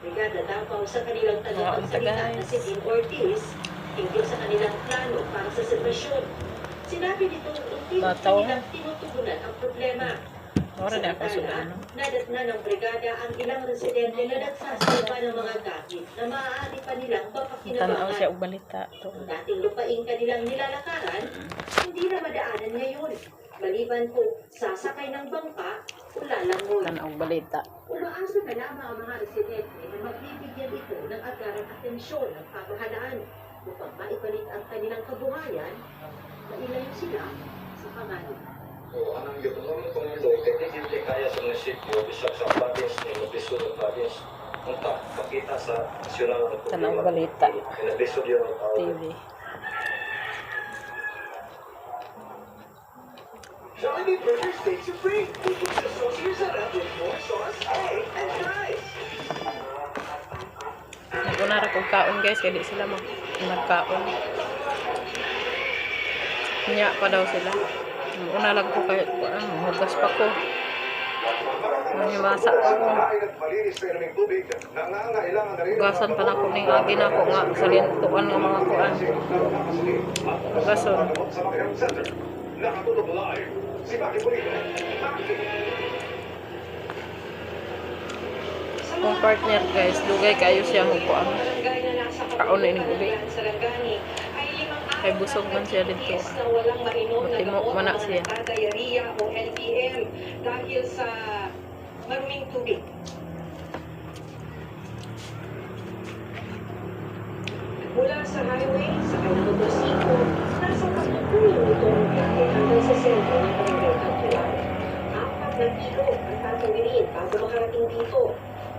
Brigada Davao sa kanilang tagapagsalita na si Tim Ortiz hinggil sa kanilang plano para sa sitwasyon. Sinabi nitong unti kanilang tinutugunan ang problema. Samantala, nadatna ng brigada ang ilang residente na nagsasalba ng mga gamit na maaari pa nilang mapakinabangan. Ang dating lupaing kanilang nilalakaran, hindi na madaanan ngayon. Maliban kung sasakay ng bangka o lalangoy. Umaasa na lamang ang mga residente na magbibigyan ito ng agarang atensyon ng pamahalaan upang maibalik ang kanilang kabuhayan, mailayo sila sa panganib. Anong gano'n kung hindi kaya sa munisipyo, bisag sa province ni Lubisod ang province, unta, pakita sa nasyonal ng Tanang balita. Lubisod yun ang TV. Jollibee Burger Steaks are free. Sa sauce sarap with more sauce, egg, and fries. Naguna ra kong kaon guys, kaya di sila magkaon. Nya pa daw sila. Una lang ko kahit hugas pa ko. Mahimasa pa ko. Hugasan pa na ko ning agi na ko nga salintuan ng mga kuan. Hugason. Nakatulog live si Maki Bonito. Kung partner guys, dugay kayo siya mo kuan. Kaon na ining ubi. Kay busog man siya dito. Matimo man na siya. Diarrhea o LPM dahil sa maruming tubig. Mula sa highway, sa kanyang motorsiklo, nasa pagpupulong itong biyahe hanggang sa sentro ng Barangay Cantuan. 4 na kilo ang tatawirin bago makarating dito.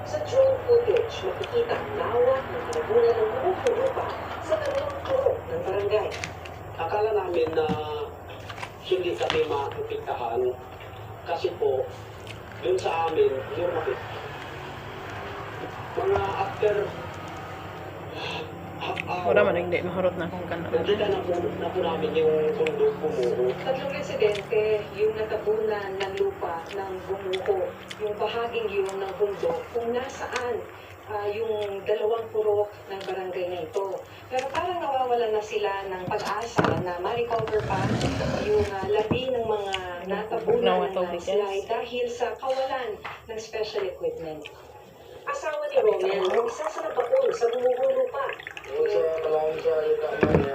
Sa drone footage, makikita ang lawak ng pinabunan ng buong lupa sa dalawang turok ng barangay. Akala namin na hindi kami maapektahan kasi po dun sa amin yung mga after Wala man hindi mahurot na akong kanon. nakita na po namin yung bundok bumuho. 3 residente yung natabunan ng lupa ng bumuho. Yung bahaging yun ng bundok kung nasaan yung 2 purok ng barangay na ito. Pero parang nawawalan na sila ng pag-asa na ma-recover pa yung labi ng mga natabunan ng landslide dahil sa kawalan ng special equipment. Asawa ni Romel, isa sa napakul sa bumuhong lupa. Sa kalaan sa yuta niya,